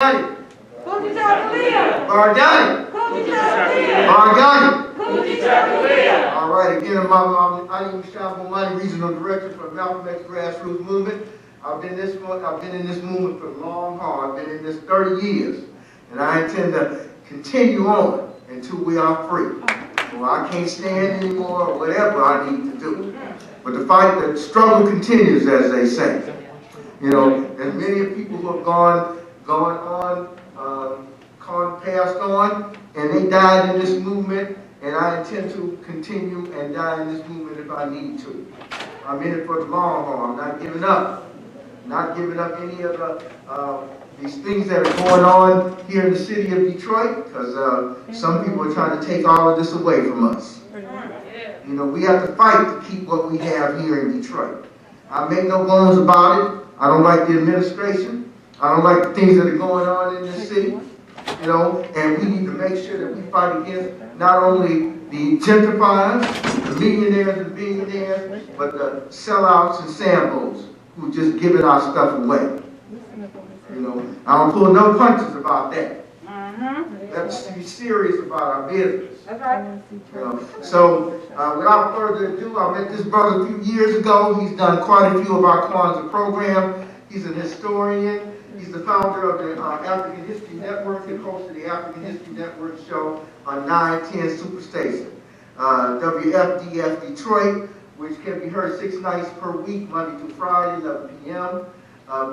Kujichagulia. Kujichagulia. All right, again, I'm IsiXhosa, Regional Director for the Malcolm X Grassroots Movement. I've been in this movement for a long haul. I've been in this 30 years, and I intend to continue on until we are free. Well, I can't stand anymore, or whatever I need to do. But the struggle continues, as they say. You know, there's many people who have passed on, and they died in this movement, and I intend to continue and die in this movement if I need to. I'm in it for the long haul. I'm not giving up. Not giving up any of these things that are going on here in the city of Detroit, because some people are trying to take all of this away from us. You know, we have to fight to keep what we have here in Detroit. I make no bones about it. I don't like the administration. I don't like the things that are going on in this city. You know, and we need to make sure that we fight against not only the gentrifiers, the millionaires and billionaires, but the sellouts and sambos who just giving our stuff away. You know, I don't pull no punches about that. Let's be serious about our business. That's right. You know, so without further ado, I met this brother a few years ago. He's done quite a few of our Kwanzaa program. He's an historian. He's the founder of the African History Network. He hosted the African History Network show on 910 Superstation, WFDF Detroit, which can be heard 6 nights per week, Monday through Friday, 11 p.m.,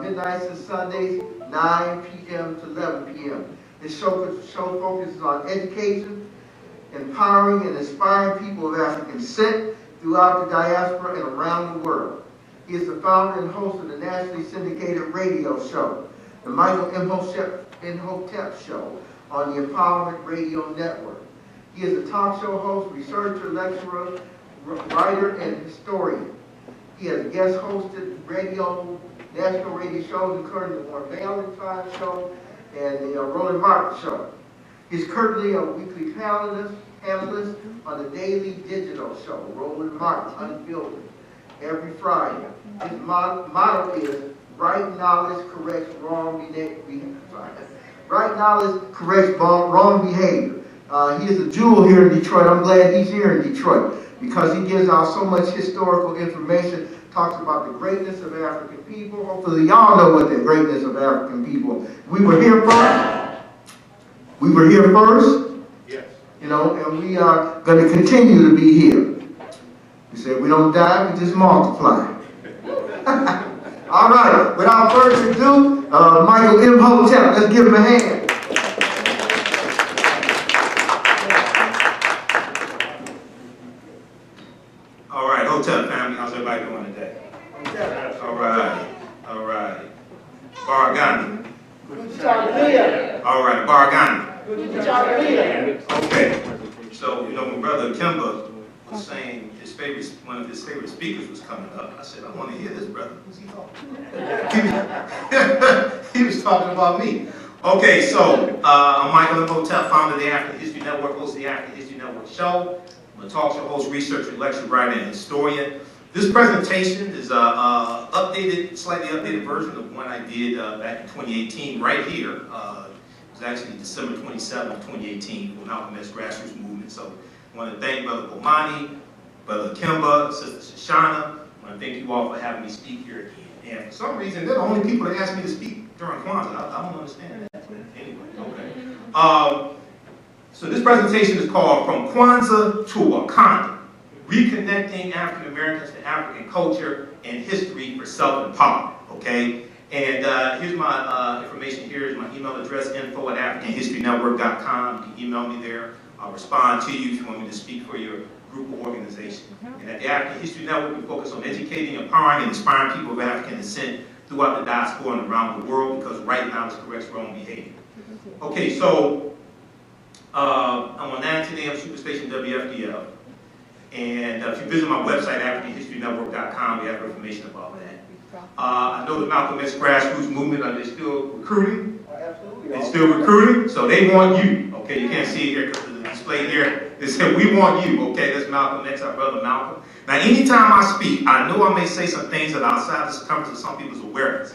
midnights and Sundays, 9 p.m. to 11 p.m. His show focuses on education, empowering and inspiring people of African descent throughout the diaspora and around the world. He is the founder and host of the nationally syndicated radio show, the Michael Imhotep Show, on the Empowerment Radio Network. He is a talk show host, researcher, lecturer, writer, and historian. He has guest hosted national radio shows, including the Warren Valentine Show and the Roland Martin Show. He's currently a weekly panelist on the daily digital show, Roland Martin Unfiltered, every Friday. His motto is, right knowledge corrects wrong behavior. Right knowledge corrects wrong behavior. He is a jewel here in Detroit. I'm glad he's here in Detroit because he gives out so much historical information, talks about the greatness of African people. Hopefully y'all know what the greatness of African people. We were here first. We were here first. Yes. You know, and we are going to continue to be here. We said we don't die, we just multiply. All right, without further ado, Michael Imhotep, let's give him a hand. All right, Hotep family, how's everybody doing today? All right, all right. Baragani. All right, Baragani. Okay, so, you know, my brother Kimba was saying one of his favorite speakers was coming up. I said, I want to hear this, brother. Who's he talking? He was talking about me. Okay, so I'm Michael Imhotep, founder of the African History Network, host of the African History Network show. I'm a talk show host, researcher, lecturer, writer, and historian. This presentation is a slightly updated version of one I did back in 2018, right here. It was actually December 27th of 2018 for Malcolm X Grassroots Movement. So I want to thank Brother Bomani, Brother Kimba, Sister Shoshana. I want to thank you all for having me speak here again. And for some reason, they're the only people that ask me to speak during Kwanzaa. I don't understand that. Anyway, okay. So this presentation is called From Kwanzaa to Wakanda, Reconnecting African Americans to African Culture and History for Self-Empowerment, okay? And here's my information. Here's my email address, info@africanhistorynetwork.com. You can email me there. I'll respond to you if you want me to speak for your group or organization. And at the African History Network, we focus on educating, empowering, and inspiring people of African descent throughout the diaspora and around the world, because right now it corrects wrong behavior. Okay, so I'm on 910 AM Superstation WFDF. And if you visit my website, AfricanHistoryNetwork.com, we have information about that. I know the Malcolm X Grassroots Movement, they're still recruiting. Absolutely. They're still recruiting, so they want you. Okay, you can't see it here because of the display here. They said, we want you. Okay, that's Malcolm X, our brother Malcolm. Now, anytime I speak, I know I may say some things that are outside the circumference of some people's awareness.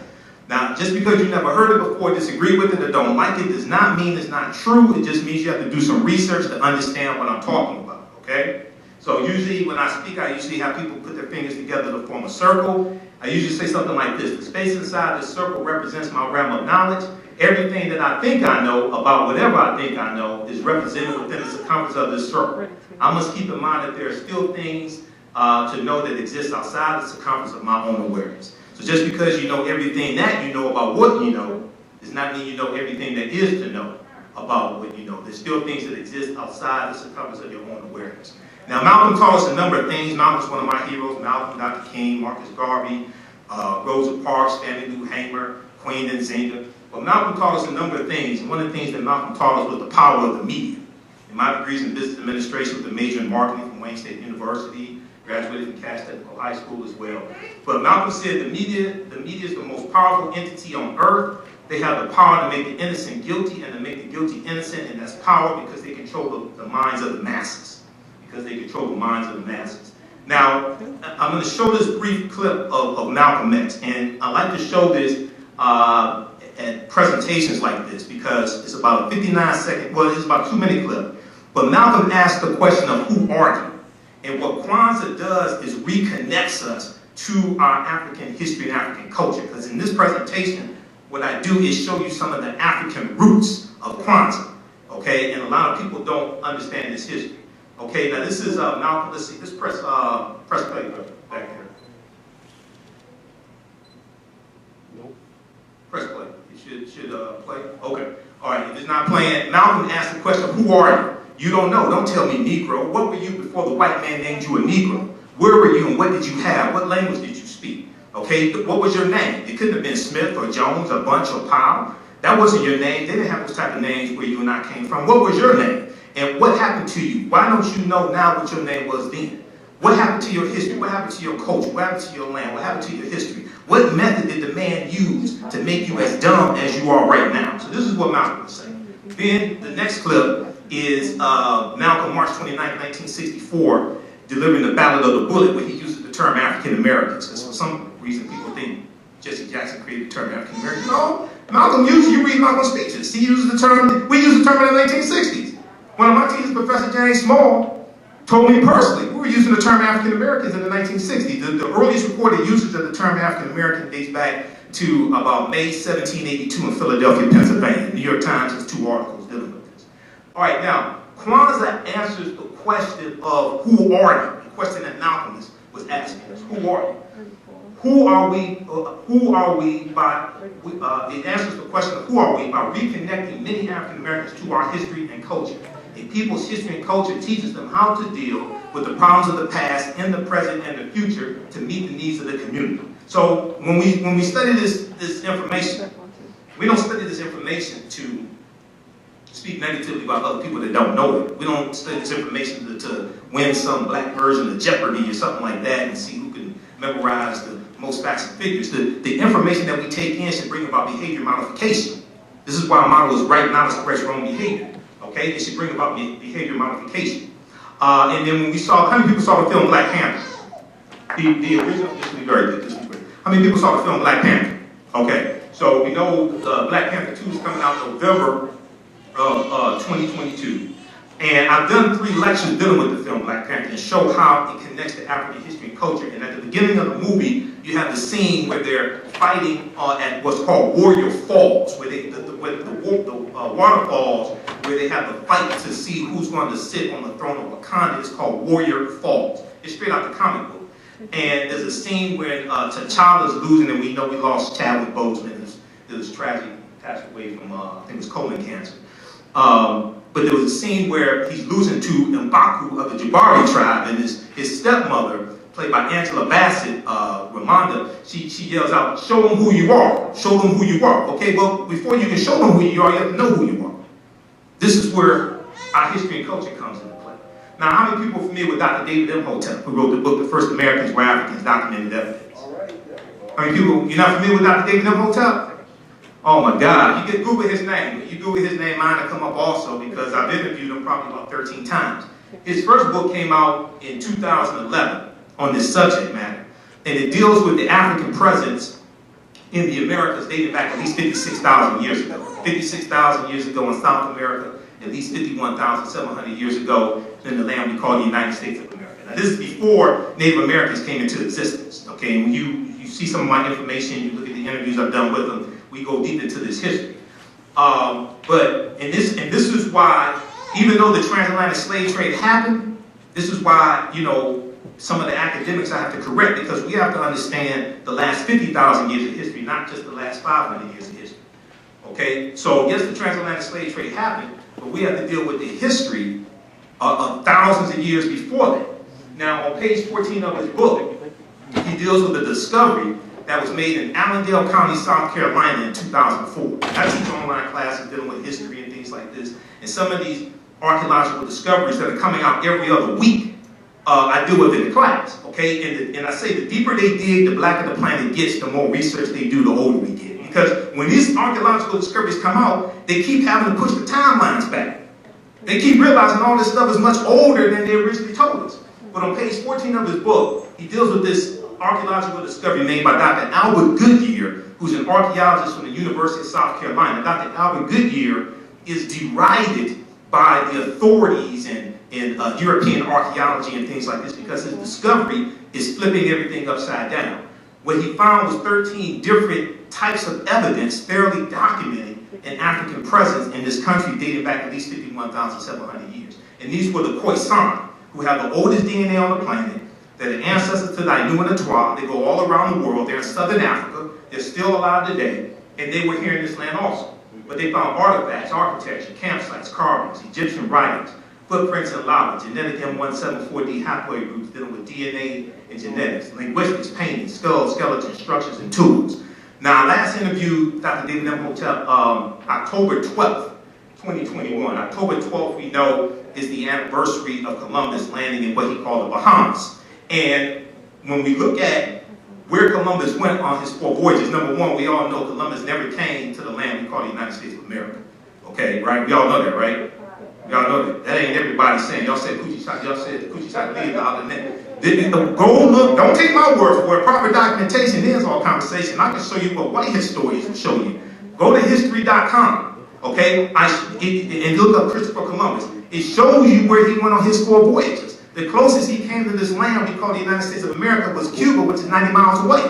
Now, just because you never heard it before, disagree with it, or don't like it, does not mean it's not true. It just means you have to do some research to understand what I'm talking about, okay? So usually when I speak, I usually have people put their fingers together to form a circle. I usually say something like this: the space inside the circle represents my realm of knowledge. Everything that I think I know about whatever I think I know is represented within the circumference of this circle. I must keep in mind that there are still things to know that exist outside the circumference of my own awareness. So just because you know everything that you know about what you know, does not mean you know everything that is to know about what you know. There's still things that exist outside the circumference of your own awareness. Now, Malcolm taught us a number of things. Malcolm's one of my heroes. Malcolm, Dr. King, Marcus Garvey, Rosa Parks, Stanley Lou Hamer, Queen Nzinga. But Malcolm taught us a number of things. And one of the things that Malcolm taught us was the power of the media. In my degrees in business administration with a major in marketing from Wayne State University, graduated from Cass Technical High School as well. But Malcolm said the media is the most powerful entity on earth. They have the power to make the innocent guilty and to make the guilty innocent, and that's power because they control the minds of the masses. Because they control the minds of the masses. Now, I'm going to show this brief clip of Malcolm X, and I like to show this at presentations like this because it's about a 59-second, well, it's about a 2-minute clip. But Malcolm asked the question of who are you? And what Kwanzaa does is reconnects us to our African history and African culture. Because in this presentation, what I do is show you some of the African roots of Kwanzaa. Okay, and a lot of people don't understand this history. Okay, now this is Malcolm. Let's see. Let's press play back here. Nope. Press play. It should play. Okay. All right. If it's not playing, Malcolm asked the question: who are you? You don't know. Don't tell me Negro. What were you before the white man named you a Negro? Where were you and what did you have? What language did you speak? Okay. What was your name? It couldn't have been Smith or Jones or Bunch or Powell. That wasn't your name. They didn't have those type of names where you and I came from. What was your name? And what happened to you? Why don't you know now what your name was then? What happened to your history? What happened to your culture? What happened to your land? What happened to your history? What method did the man use to make you as dumb as you are right now? So this is what Malcolm was saying. Then the next clip is Malcolm, March 29, 1964, delivering the Ballad of the Bullet, where he uses the term African Americans. Because for some reason people think Jesse Jackson created the term African American. No, Malcolm uses, you read Malcolm's speeches. He uses the term, we used the term in the 1960s. One of my teachers, Professor James Small, told me personally, we were using the term African Americans in the 1960s. The earliest recorded usage of the term African American dates back to about May 1782 in Philadelphia, Pennsylvania. The New York Times has 2 articles dealing with this. All right, now, Kwanzaa answers the question of who are you? The question that Malcolm was asking us. Who are you? Who are we? It answers the question of who are we by reconnecting many African Americans to our history and culture. A people's history and culture teaches them how to deal with the problems of the past, in the present, and the future to meet the needs of the community. So when we study this information, we don't study this information to speak negatively about other people that don't know it. We don't study this information to win some black version of Jeopardy or something like that and see who can memorize the most facts and figures. The information that we take in should bring about behavior modification. This is why our motto is right knowledge corrects wrong behavior. Okay, it should bring about behavior modification. And then when we saw, how many people saw the film Black Panther? The original, this will be very good, this will be great. How many people saw the film Black Panther? Okay, so we know Black Panther 2 is coming out November of 2022. And I've done 3 lectures dealing with the film Black Panther and show how it connects to African history and culture. And at the beginning of the movie, you have the scene where they're fighting at what's called Warrior Falls, where the waterfalls, where they have the fight to see who's going to sit on the throne of Wakanda. It's called Warrior Falls. It's straight out the comic book. And there's a scene where T'Challa's losing, and we know we lost Chadwick Boseman. It was tragic. He passed away from, I think it was colon cancer. But there was a scene where he's losing to M'Baku of the Jabari tribe, and his stepmother, played by Angela Bassett, Ramonda, she yells out, "Show them who you are. Show them who you are." Okay, well, before you can show them who you are, you have to know who you are. This is where our history and culture comes into play. Now, how many people are familiar with Dr. David Imhotep, who wrote the book, The First Americans Were Africans, Documented Evidence? All right. How many people, you're not familiar with Dr. David Imhotep? Oh my God, you can Google his name. You Google his name, mine will come up also, because I've interviewed him probably about 13 times. His first book came out in 2011 on this subject matter, and it deals with the African presence in the Americas dating back at least 56,000 years ago. 56,000 years ago in South America, at least 51,700 years ago in the land we call the United States of America. Now this is before Native Americans came into existence, okay? And when you see some of my information, you look at the interviews I've done with them, we go deep into this history. And this is why, even though the transatlantic slave trade happened, this is why, you know, some of the academics I have to correct, because we have to understand the last 50,000 years of history, not just the last 500 years of history. Okay? So yes, the transatlantic slave trade happened, but we have to deal with the history of thousands of years before that. Now, on page 14 of his book, he deals with the discovery that was made in Allendale County, South Carolina in 2004. I teach online classes dealing with history and things like this, and some of these archaeological discoveries that are coming out every other week, I deal with in the class, okay? And I say the deeper they dig, the blacker the planet gets, the more research they do, the older we get. Because when these archaeological discoveries come out, they keep having to push the timelines back. They keep realizing all this stuff is much older than they originally told us. But on page 14 of his book, he deals with this archaeological discovery made by Dr. Albert Goodyear, who's an archaeologist from the University of South Carolina. Dr. Albert Goodyear is derided by the authorities in European archaeology and things like this because his discovery is flipping everything upside down. What he found was 13 different types of evidence fairly documented an African presence in this country dating back at least 51,700 years. And these were the Khoisan, who have the oldest DNA on the planet. They're the ancestors to the Ainu and the Twa. They go all around the world. They're in southern Africa. They're still alive today. And they were here in this land also. But they found artifacts, architecture, campsites, carvings, Egyptian writings, footprints in lava, genetic M174D haploid groups dealing with DNA and genetics, linguistics, paintings, skulls, skeletons, structures, and tools. Now, I last interviewed Dr. David Imhotep October 12th, 2021. October 12th, we know, is the anniversary of Columbus landing in what he called the Bahamas. And when we look at where Columbus went on his 4 voyages, number one, we all know Columbus never came to the land we call the United States of America. Okay, right? We all know that, right? We all know that. That ain't everybody saying. Y'all said Kujichagulia, y'all said Kujichagulia the other day. Go look, don't take my word for it. Proper documentation is all conversation. I can show you what white historians will show you. Go to history.com, okay? And look up Christopher Columbus. It shows you where he went on his 4 voyages. The closest he came to this land we call the United States of America was Cuba, which is 90 miles away.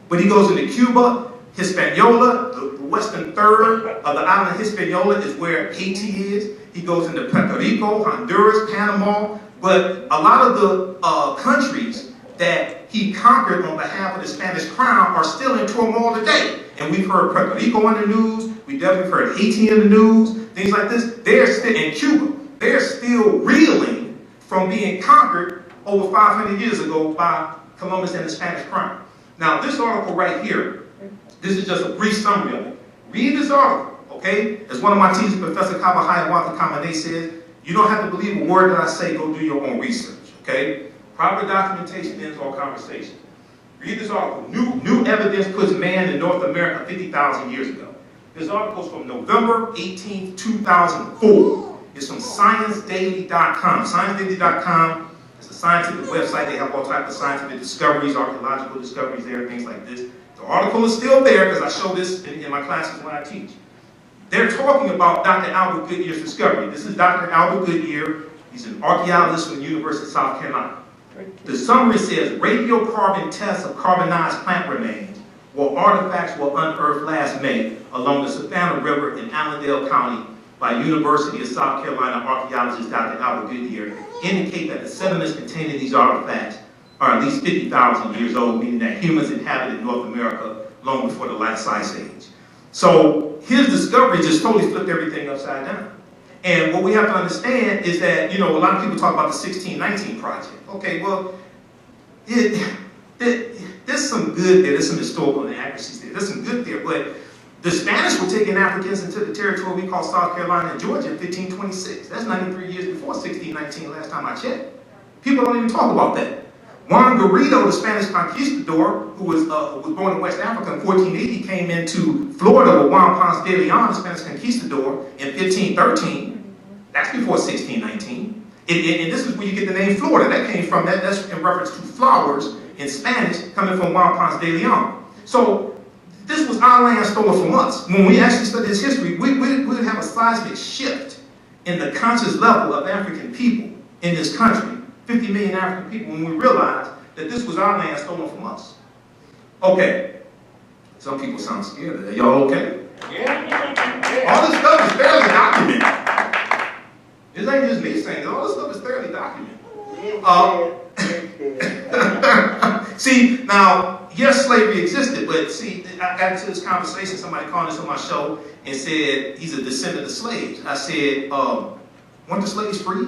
But he goes into Cuba, Hispaniola, the western third of the island of Hispaniola is where Haiti is. He goes into Puerto Rico, Honduras, Panama. But a lot of the countries that he conquered on behalf of the Spanish crown are still in turmoil today. And we've heard Puerto Rico on the news. We definitely heard Haiti in the news. Things like this. They're still in Cuba. They're still reeling from being conquered over 500 years ago by Columbus and the Spanish crown. Now, this article right here, this is just a brief summary of it. Read this article, okay? As one of my teachers, Professor Kabahaya Kamane says, you don't have to believe a word that I say, go do your own research, okay? Proper documentation ends all conversation. Read this article. New evidence puts man in North America 50,000 years ago. This article is from November 18, 2004. It's from ScienceDaily.com. ScienceDaily.com is a scientific website. They have all types of scientific discoveries, archaeological discoveries there, things like this. The article is still there because I show this in my classes when I teach. They're talking about Dr. Albert Goodyear's discovery. This is Dr. Albert Goodyear. He's an archaeologist from the University of South Carolina. The summary says, radiocarbon tests of carbonized plant remains where artifacts were unearthed last May along the Savannah River in Allendale County by University of South Carolina archaeologist Dr. Albert Goodyear indicate that the sediments containing these artifacts are at least 50,000 years old, meaning that humans inhabited North America long before the last ice age. So his discovery just totally flipped everything upside down. And what we have to understand is that, you know, a lot of people talk about the 1619 project. Okay, well, there's some good there, there's some historical inaccuracies there, there's some good there, but the Spanish were taking Africans into the territory we call South Carolina and Georgia in 1526. That's 93 years before 1619, last time I checked. People don't even talk about that. Juan Garrido, the Spanish conquistador, who was born in West Africa in 1480, came into Florida with Juan Ponce de Leon, the Spanish conquistador, in 1513. That's before 1619. And this is where you get the name Florida. That came from, that's in reference to flowers in Spanish coming from Juan Ponce de Leon. So this was our land stolen from us. When we actually study this history, we would have a seismic shift in the conscious level of African people in this country, 50 million African people, when we realized that this was our land stolen from us. Okay. Some people sound scared. Are y'all okay? Yeah. All this stuff is fairly documented. This ain't just me saying it. All this stuff is fairly documented. See, now, yes, slavery existed, but see, I got into this conversation, somebody called us on my show and said he's a descendant of slaves. I said, weren't the slaves free?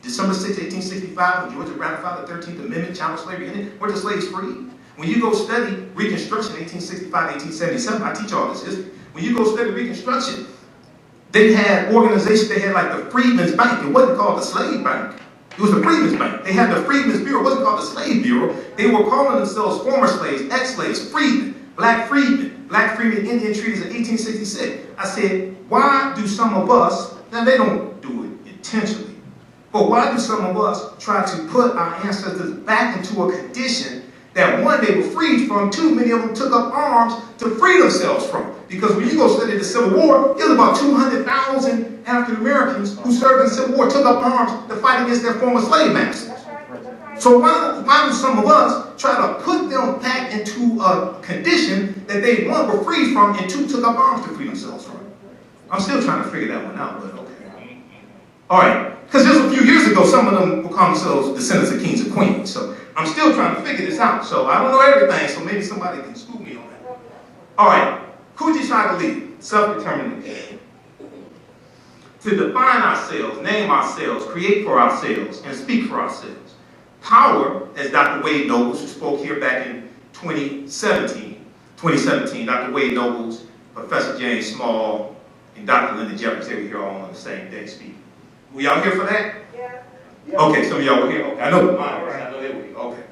December 6, 1865, when Georgia ratified the 13th Amendment, child slavery in it, weren't the slaves free? When you go study Reconstruction, 1865, 1877, I teach all this history. When you go study Reconstruction, they had organizations, they had like the Freedmen's Bank. It wasn't called the Slave Bank. It was the Freedmen's Bank. They had the Freedmen's Bureau. It wasn't called the Slave Bureau. They were calling themselves former slaves, ex-slaves, freedmen, black freedmen Indian treaties of 1866. I said, why do some of us, now they don't do it intentionally, but why do some of us try to put our ancestors back into a condition that one, they were freed from, two, many of them took up arms to free themselves from? Because when you go study the Civil War, there's about 200,000 African Americans who served in the Civil War, took up arms to fight against their former slave masters. So why do some of us try to put them back into a condition that they, one, were freed from, and two, took up arms to free themselves from? I'm still trying to figure that one out, but okay. All right, because just a few years ago, some of them will call themselves descendants of kings and queens. So I'm still trying to figure this out. So I don't know everything, so maybe somebody can school me on that. All right, Kujichagulia, self-determination. To define ourselves, name ourselves, create for ourselves, and speak for ourselves. Power, as Dr. Wade Nobles, who spoke here back in 2017, Dr. Wade Nobles, Professor James Small, and Dr. Linda Jeffries, they were here all on the same day speaking. Were y'all here for that? Yeah. Okay, some of y'all were here. Okay, I know they were here. Okay.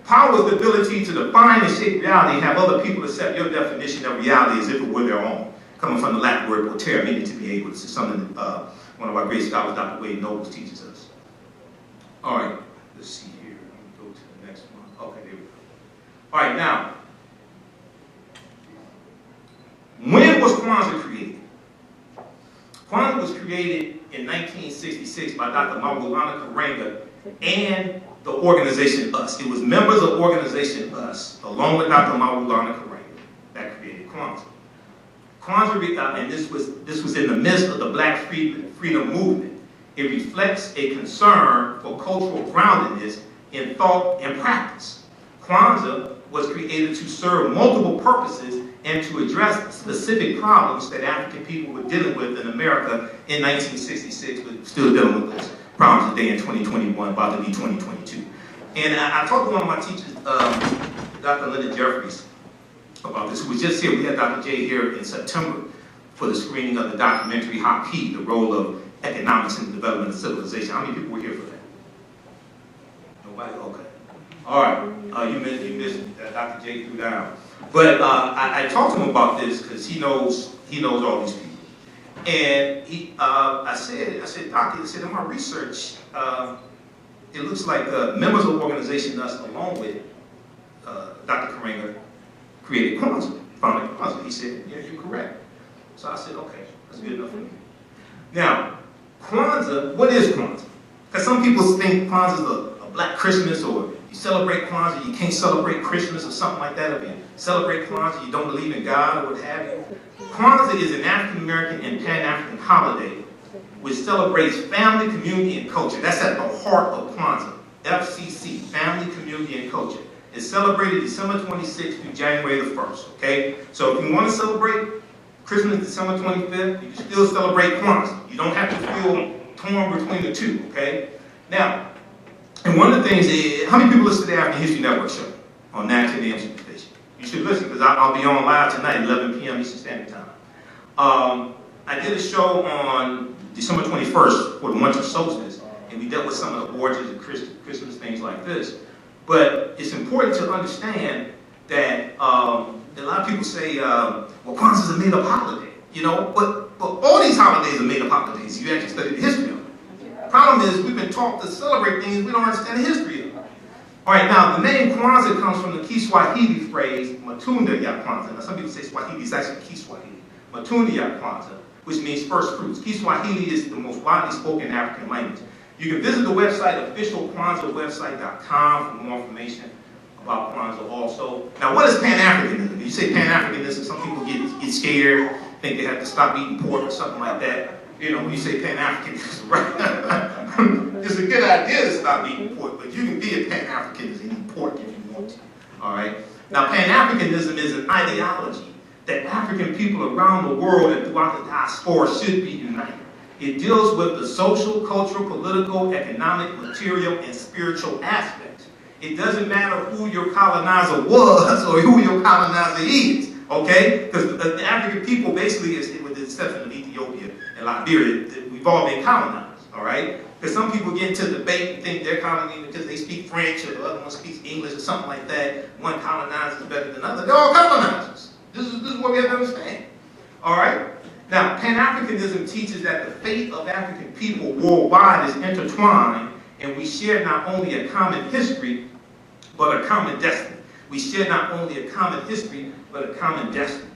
Power is the ability to define and shape reality and have other people accept your definition of reality as if it were their own. Coming from the Latin word potere, meaning to be able. This is something that one of our great scholars, Dr. Wade Nobles, teaches us. All right, let's see here. Let me go to the next one. Okay, there we go. All right, now, when was Kwanzaa created? Kwanzaa was created in 1966 by Dr. Maulana Karenga and the organization US. It was members of organization US, along with Dr. Maulana Karenga, that created Kwanzaa. Kwanzaa, and this was in the midst of the Black freedom movement. It reflects a concern for cultural groundedness in thought and practice. Kwanzaa was created to serve multiple purposes and to address specific problems that African people were dealing with in America in 1966, but still dealing with those problems today in 2021, about to be 2022. And I talked to one of my teachers, Dr. Linda Jeffries, about this, who was just here. We had Dr. J here in September for the screening of the documentary Haki, the role of economics in the development of civilization. How many people were here for that? Nobody? Okay. All right. You missed Dr. J threw down. But I talked to him about this because he knows all these people. And I said, Doctor, in my research, it looks like members of the organization, us, along with Dr. Karenga, created Kwanzaa, founded Kwanzaa. He said, yeah, you're correct. So I said, okay, that's good enough for me. Now, Kwanzaa, what is Kwanzaa? Because some people think Kwanzaa is a black Christmas, or you celebrate Kwanzaa, you can't celebrate Christmas or something like that. If you celebrate Kwanzaa, you don't believe in God or what have you. Kwanzaa is an African American and Pan-African holiday which celebrates family, community, and culture. That's at the heart of Kwanzaa. FCC, family, community, and culture. It's celebrated December 26th through January the 1st, okay? So if you want to celebrate Christmas December 25th, you can still celebrate Kwanzaa. You don't have to feel torn between the two, okay? Now, and one of the things is, how many people listen to the African History Network show on 9 10 a.m. Superstation? You should listen, because I'll be on live tonight, 11 p.m. Eastern Standard Time. I did a show on December 21st for the winter solstice, and we dealt with some of the origins of Christmas, things like this. But it's important to understand that a lot of people say, well, Kwanzaa is a made-up holiday, you know, but all these holidays are made-up holidays. You actually study the history of them. The problem is we've been taught to celebrate things we don't understand the history of. All right, now the name Kwanzaa comes from the Kiswahili phrase matunda ya Kwanzaa. Now some people say Swahili is actually Kiswahili. Matunda ya Kwanzaa, which means first fruits. Kiswahili is the most widely spoken African language. You can visit the website, officialkwanzaawebsite.com, for more information about Kwanzaa also. Now, what is Pan-Africanism? You say Pan-Africanism, some people get scared, think they have to stop eating pork or something like that. You know, when you say Pan-Africanism, right? It's a good idea to stop eating pork, but you can be a Pan-Africanist and eat pork if you want to. All right? Now, Pan-Africanism is an ideology that African people around the world and throughout the diaspora should be united. It deals with the social, cultural, political, economic, material, and spiritual aspects. It doesn't matter who your colonizer was or who your colonizer is, okay? Because the African people basically, with the exception of Ethiopia and Liberia, we've all been colonized, all right? Because some people get into debate and think they're colonizing because they speak French or the other one speaks English or something like that. One colonizer is better than the other. They're all colonizers. This is what we have to understand, all right? Now, Pan-Africanism teaches that the fate of African people worldwide is intertwined, and we share not only a common history, but a common destiny. We share not only a common history, but a common destiny.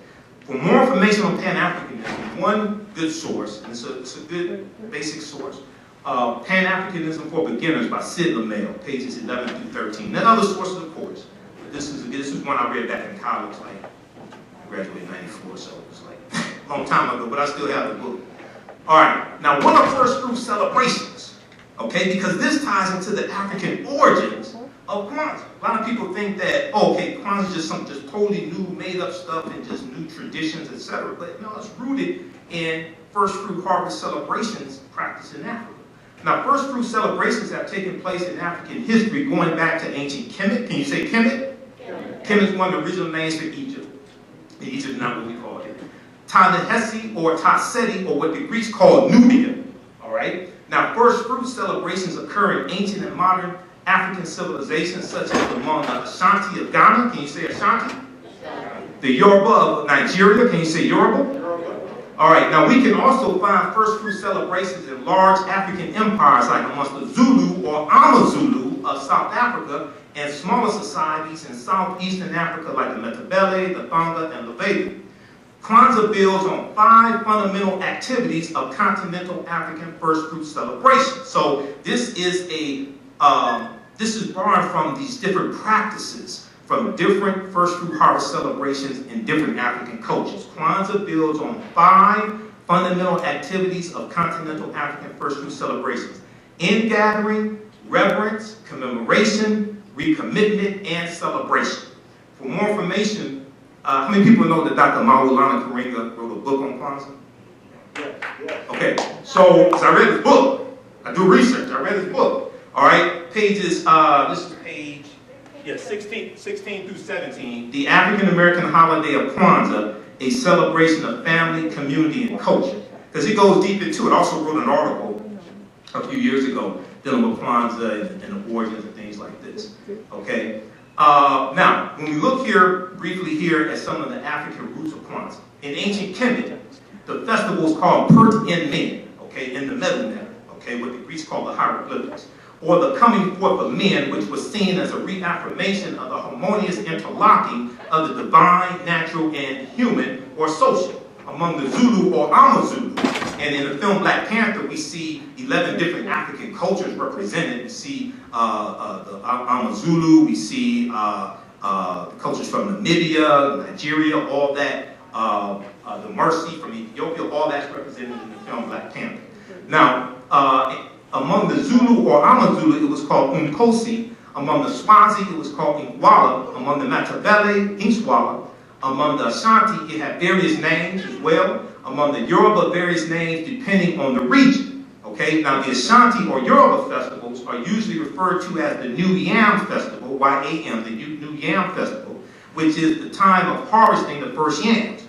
For more information on Pan-Africanism, one good source, and it's a good basic source, Pan-Africanism for Beginners by Sid LaMail, pages 11 through 13. And other sources, of course, but this is one I read back in college, like, I graduated in 94, so it was like a long time ago, but I still have the book. All right, now what are first fruit celebrations? Okay, because this ties into the African origins of Kwanzaa. A lot of people think that, oh, okay, Kwanzaa is just some just totally new, made-up stuff and just new traditions, etc. But no, it's rooted in first fruit harvest celebrations practiced in Africa. Now, first fruit celebrations have taken place in African history going back to ancient Kemet. Can you say Kemet? Kemet is one of the original names for Egypt. Egypt is not what we call it. Ta-Nehesi or Ta-Seti, or what the Greeks called Nubia. All right? Now, first fruit celebrations occur in ancient and modern African civilizations, such as among the Ashanti of Ghana. Can you say Ashanti? The Yoruba of Nigeria. Can you say Yoruba? All right. Now, we can also find first fruit celebrations in large African empires, like amongst the Zulu or Amazulu of South Africa, and smaller societies in southeastern Africa, like the Matabele, the Fanga, and the Vega. Kwanzaa builds on 5 fundamental activities of continental African first fruit celebration. So this is borrowed from these different practices from different first fruit harvest celebrations in different African cultures. Kwanzaa builds on 5 fundamental activities of continental African first fruit celebrations: ingathering, reverence, commemoration, recommitment, and celebration. For more information, how many people know that Dr. Maulana Karinga wrote a book on Kwanzaa? Yeah. Okay, so as I read his book, I do research, I read his book. All right, pages, this is page 16 through 17. The African American holiday of Kwanzaa, a celebration of family, community, and culture. Because he goes deep into it. I also wrote an article a few years ago dealing with Kwanzaa and the origins and things like this. Okay. Now, when we look here briefly here at some of the African roots of Kwanzaa, in ancient Kemet, the festival is called Pert in Men, okay, in the Middle Net, okay, what the Greeks call the hieroglyphics, or the coming forth of men, which was seen as a reaffirmation of the harmonious interlocking of the divine, natural, and human, or social, among the Zulu or Amazulu. And in the film Black Panther, we see 11 different African cultures represented. We see the Amazulu, we see the cultures from Namibia, Nigeria, all that, the Mercy from Ethiopia, all that's represented in the film Black Panther. Now, among the Zulu or Amazulu, it was called Umkosi. Among the Swazi, it was called Inkwala. Among the Matabele, Inkwala. Among the Ashanti, it had various names as well. Among the Yoruba, various names depending on the region. Okay, now the Ashanti or Yoruba festivals are usually referred to as the New Yam Festival, Y-A-M, the New Yam Festival, which is the time of harvesting the first yams.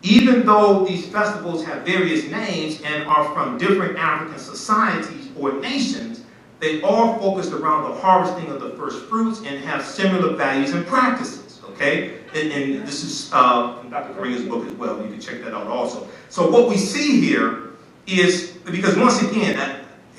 Even though these festivals have various names and are from different African societies or nations, they all focus around the harvesting of the first fruits and have similar values and practices, okay? And this is from Dr. Karinga's book as well. You can check that out also. So what we see here is, because once again,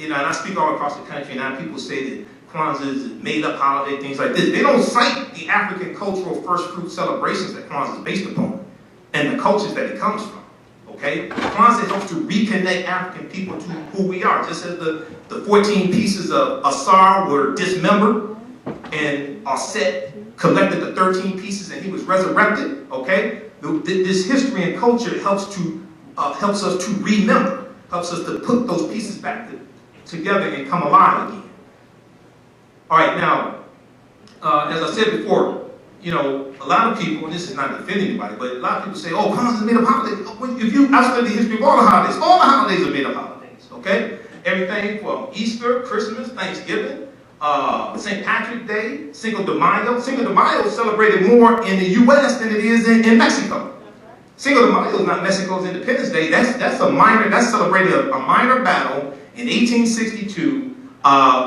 and I speak all across the country, and now people say that Kwanzaa is a made-up holiday, things like this. They don't cite the African cultural first fruit celebrations that Kwanzaa is based upon and the cultures that it comes from. Okay? Kwanzaa helps to reconnect African people to who we are. Just as the 14 pieces of Asar were dismembered and Aset collected the 13 pieces and he was resurrected. Okay? This history and culture helps us to remember, helps us to put those pieces back together and come alive again. All right, now, as I said before, you know, a lot of people, and this is not to offend anybody, but a lot of people say, oh, Kwanzaa is made up holiday. If you study the history of all the holidays are made up holidays, okay? Everything from Easter, Christmas, Thanksgiving, St. Patrick's Day, Cinco de Mayo. Cinco de Mayo is celebrated more in the U.S. than it is in Mexico. Cinco de Mayo is not Mexico's Independence Day. That's celebrating a minor battle in 1862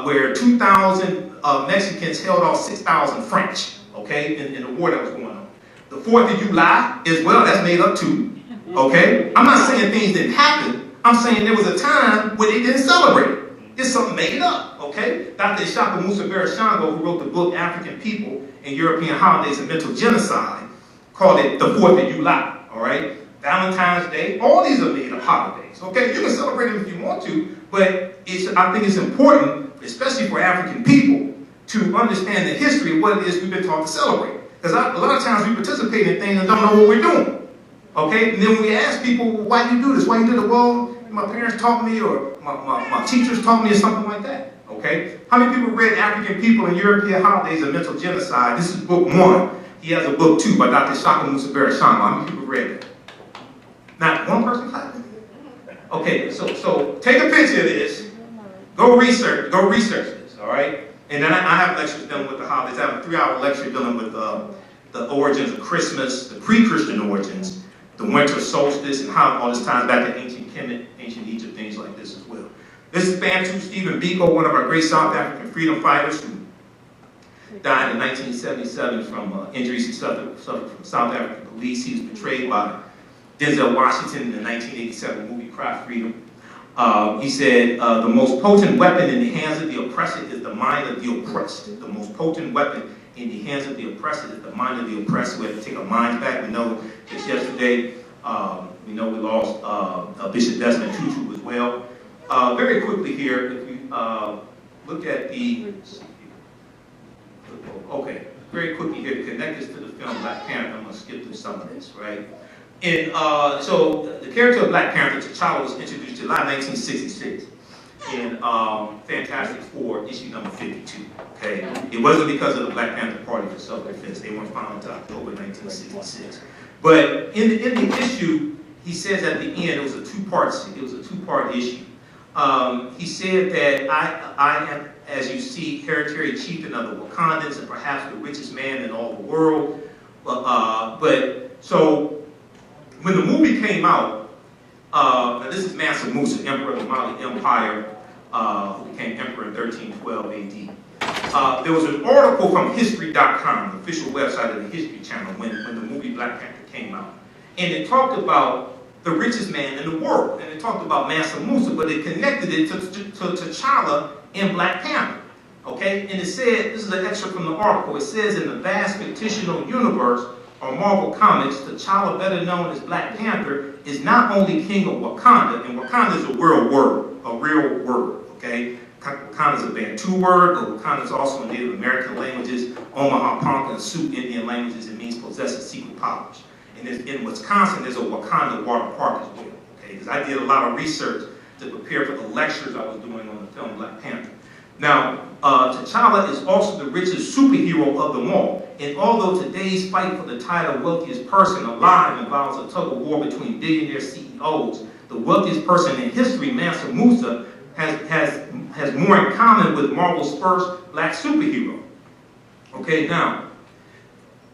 where 2,000 Mexicans held off 6,000 French, okay, in the war that was going on. The 4th of July as well, that's made up too, okay? I'm not saying things didn't happen. I'm saying there was a time where they didn't celebrate it. It's something made up, okay? Dr. Musa who wrote the book African People and European Holidays and Mental Genocide, called it the 4th of July, all right? Valentine's Day, all these are made up holidays, okay? You can celebrate them if you want to, but I think it's important, especially for African people, to understand the history of what it is we've been taught to celebrate. Because a lot of times we participate in things and don't know what we're doing, okay? And then when we ask people, well, why do you do this? Why you do it? Well, my parents taught me, or my teachers taught me, or something like that, okay? How many people read African People and European Holidays and Mental Genocide? This is book 1. He has a book 2 by Dr. Musa How many people read it? Not one person clapping? Okay, so take a picture of this. Go research this, all right? And then I have lectures dealing with the holidays. I have a 3-hour lecture dealing with the origins of Christmas, the pre-Christian origins, the winter solstice, and how all this ties back to ancient Kemet, ancient Egypt, things like this as well. This is Bantu Stephen Biko, one of our great South African freedom fighters who died in 1977 from injuries he suffered from South African police. He was betrayed by Denzel Washington in the 1987 movie Cry Freedom. He said, the most potent weapon in the hands of the oppressor is the mind of the oppressed. The most potent weapon in the hands of the oppressor is the mind of the oppressed. We have to take our minds back. We know just yesterday, we know we lost Bishop Desmond Tutu as well. Very quickly here, if we look at the, okay, very quickly here to connect this to the film Black Panther. I'm going to skip through some of this, right? And so the character of Black Panther, T'Challa, was introduced July 1966 in Fantastic Four, issue number 52. Okay, it wasn't because of the Black Panther Party for Self-Defense. They weren't found until October 1966. But in the issue, he says at the end, it was a two-part issue. He said that I am, as you see, hereditary chieftain of the Wakandans and perhaps the richest man in all the world. So when the movie came out, now this is Mansa Musa, Emperor of the Mali Empire, who became Emperor in 1312 AD. There was an article from History.com, the official website of the History Channel, when the movie Black Panther came out. And it talked about the richest man in the world. And it talked about Mansa Musa, but it connected it to T'Challa in Black Panther. Okay? And it said, this is an excerpt from the article, it says, in the vast fictional universe, or Marvel Comics, T'Challa, better known as Black Panther, is not only king of Wakanda, and Wakanda is a real word, okay? Wakanda is a Bantu word, but Wakanda is also in Native American languages, Omaha, Ponca, and Sioux Indian languages. It means possessing secret powers. And in Wisconsin, there's a Wakanda water park as well, okay? Because I did a lot of research to prepare for the lectures I was doing on the film Black Panther. Now, T'Challa is also the richest superhero of them all. And although today's fight for the title wealthiest person alive involves a tug of war between billionaire CEOs, the wealthiest person in history, Mansa Musa, has more in common with Marvel's first black superhero. Okay, now,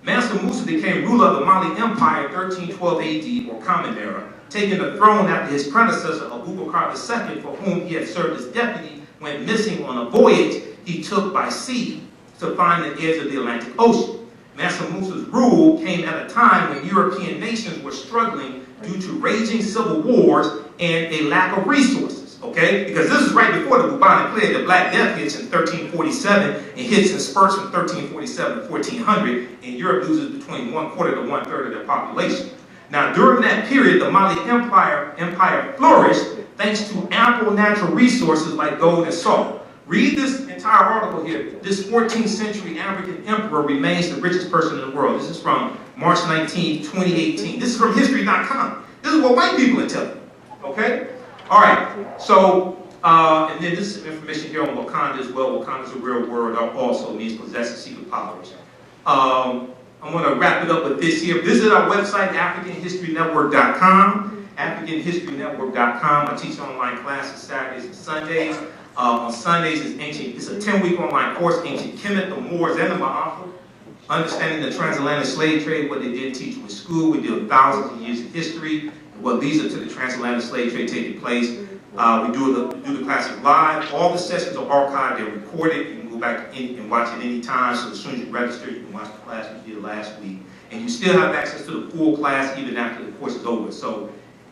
Mansa Musa became ruler of the Mali Empire in 1312 AD, or Common Era, taking the throne after his predecessor, Abubakar II, for whom he had served as deputy, went missing on a voyage he took by sea to find the edge of the Atlantic Ocean. Mansa Musa's rule came at a time when European nations were struggling due to raging civil wars and a lack of resources. Okay? Because this is right before the bubonic plague. The Black Death hits in 1347 and hits in spurts from 1347 to 1400, and Europe loses between 1/4 to 1/3 of their population. Now, during that period, the Mali Empire flourished thanks to ample natural resources like gold and salt. Read this entire article here. This 14th century African emperor remains the richest person in the world. This is from March 19, 2018. This is from history.com. This is what white people are telling you. Okay? All right. So, and then this is information here on Wakanda as well. Wakanda is a real word. Also means possessing secret powers. I'm going to wrap it up with this here. Visit our website, AfricanHistoryNetwork.com. AfricanHistoryNetwork.com. I teach online classes Saturdays and Sundays. On Sundays, it's a 10-week online course, Ancient Kemet, the Moors, and the Ma'afa. Understanding the transatlantic slave trade, what they did teach with school. We deal with thousands of years of history, and what leads up to the transatlantic slave trade taking place. We do the classes live. All the sessions are archived, they're recorded. You can go back and watch it anytime. So as soon as you register, you can watch the class we did last week. And you still have access to the full class even after the course is over. So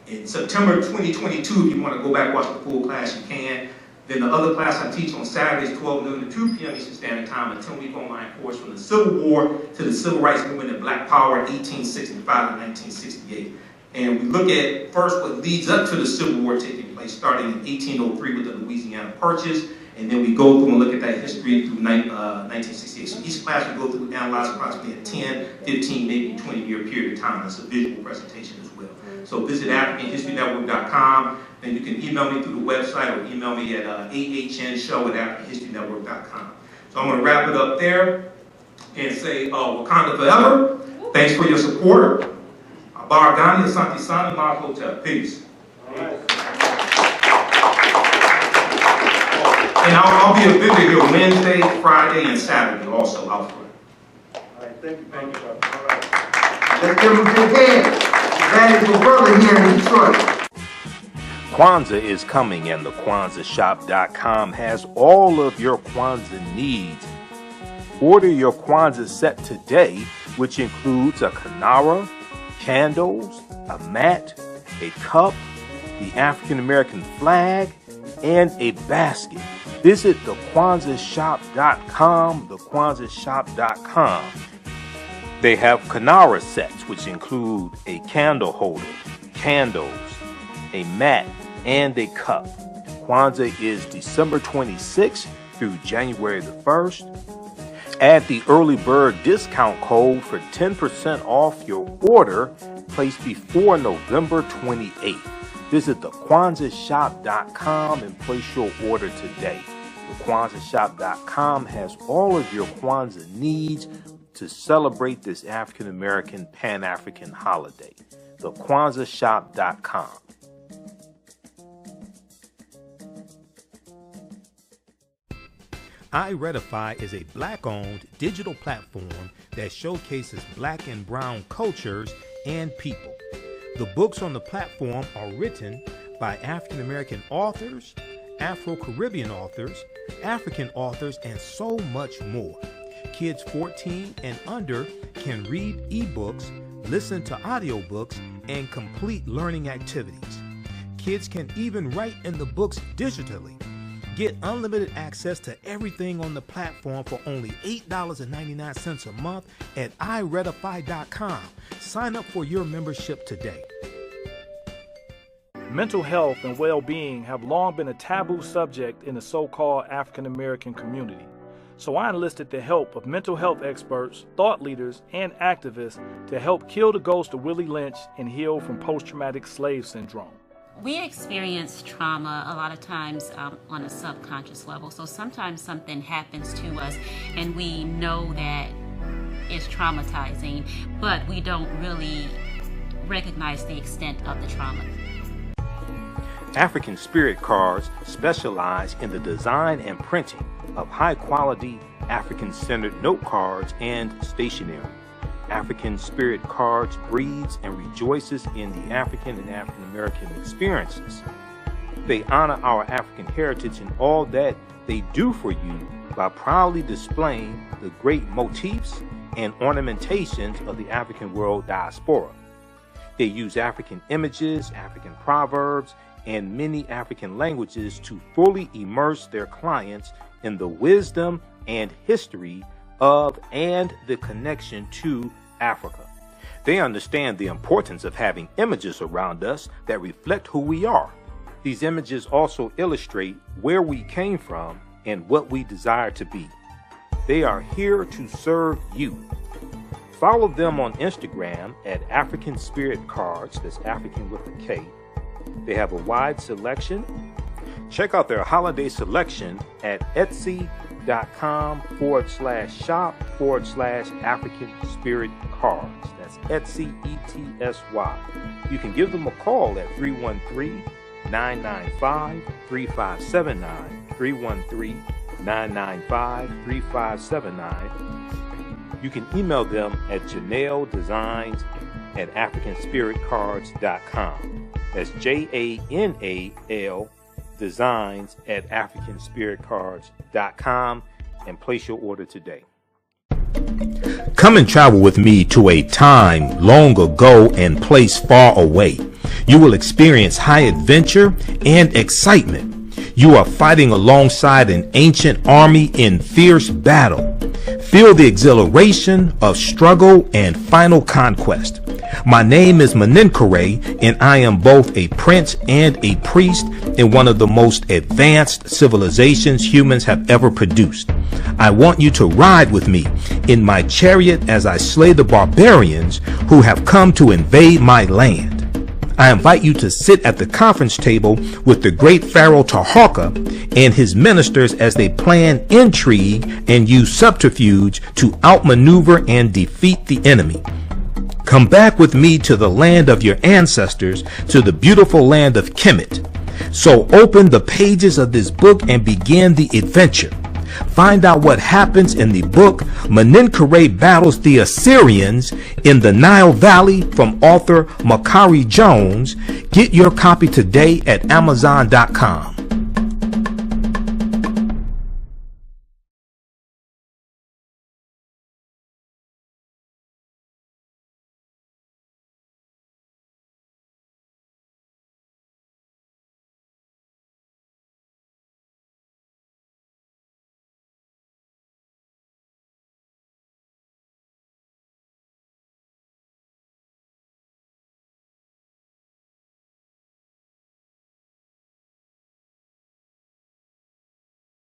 in September 2022, if you want to go back and watch the full class, you can. Then the other class I teach on Saturdays, 12 noon to 2 p.m. Eastern Standard Time, a 10-week online course from the Civil War to the Civil Rights Movement and Black Power, 1865 to 1968. And we look at first what leads up to the Civil War taking place, starting in 1803 with the Louisiana Purchase, and then we go through and look at that history through 1968. So each class we go through and analyze approximately a 10, 15, maybe 20-year period of time. It's a visual presentation as well. So visit AfricanHistoryNetwork.com. Then you can email me through the website or email me at TheAHNShow@AfricanHistoryNetwork.com. So I'm going to wrap it up there and say Wakanda forever. Thanks for your support. Baragani, Asante Sana, Michael Imhotep. Peace. And I'll be a visitor here Wednesday, Friday, and Saturday also out front. All right, thank you. All right. Let's give him a big hand. That is my brother here in Detroit. Kwanzaa is coming, and the KwanzaaShop.com has all of your Kwanzaa needs. Order your Kwanzaa set today, which includes a kinara, candles, a mat, a cup, the African American flag, and a basket. Visit the KwanzaaShop.com, thekwanzaashop.com. They have kinara sets, which include a candle holder, candles, a mat, and a cup. Kwanzaa is December 26th through January the 1st. Add the early bird discount code for 10% off your order placed before November 28th. Visit the KwanzaaShop.com and place your order today. The KwanzaaShop.com has all of your Kwanzaa needs to celebrate this African American Pan-African holiday. The KwanzaaShop.com. iRedify is a Black-owned digital platform that showcases Black and Brown cultures and people. The books on the platform are written by African American authors, Afro-Caribbean authors, African authors, and so much more. Kids 14 and under can read ebooks, listen to audiobooks, and complete learning activities. Kids can even write in the books digitally. Get unlimited access to everything on the platform for only $8.99 a month at iRedify.com. Sign up for your membership today. Mental health and well-being have long been a taboo subject in the so-called African American community. So I enlisted the help of mental health experts, thought leaders, and activists to help kill the ghost of Willie Lynch and heal from post-traumatic slave syndrome. We experience trauma a lot of times on a subconscious level. So sometimes something happens to us and we know that it's traumatizing, but we don't really recognize the extent of the trauma. African Spirit Cards specialize in the design and printing of high-quality African-centered note cards and stationery. African Spirit Cards breathes and rejoices in the African and African American experiences. They honor our African heritage in all that they do for you by proudly displaying the great motifs and ornamentations of the African world diaspora. They use African images, African proverbs, and many African languages to fully immerse their clients in the wisdom and history of and the connection to Africa. They understand the importance of having images around us that reflect who we are. These images also illustrate where we came from and what we desire to be. They are here to serve you. Follow them on Instagram at African Spirit Cards, that's African with a K. They have a wide selection. Check out their holiday selection at etsy.com/shop/African Spirit Cards. That's Etsy, ETSY. You can give them a call at 313-995-3579, 313-995-3579. You can email them at janeldesigns@africanspiritcards.com. That's JANAL designs@africanspiritcards.com and place your order today. Come and travel with me to a time long ago and place far away. You will experience high adventure and excitement. You are fighting alongside an ancient army in fierce battle. Feel the exhilaration of struggle and final conquest. My name is Mninkore, and I am both a prince and a priest in one of the most advanced civilizations humans have ever produced. I want you to ride with me in my chariot as I slay the barbarians who have come to invade my land. I invite you to sit at the conference table with the great Pharaoh Taharka and his ministers as they plan intrigue and use subterfuge to outmaneuver and defeat the enemy. Come back with me to the land of your ancestors, to the beautiful land of Kemet. So open the pages of this book and begin the adventure. Find out what happens in the book Mninkore Battles the Assyrians in the Nile Valley from author Makari Jones. Get your copy today at Amazon.com.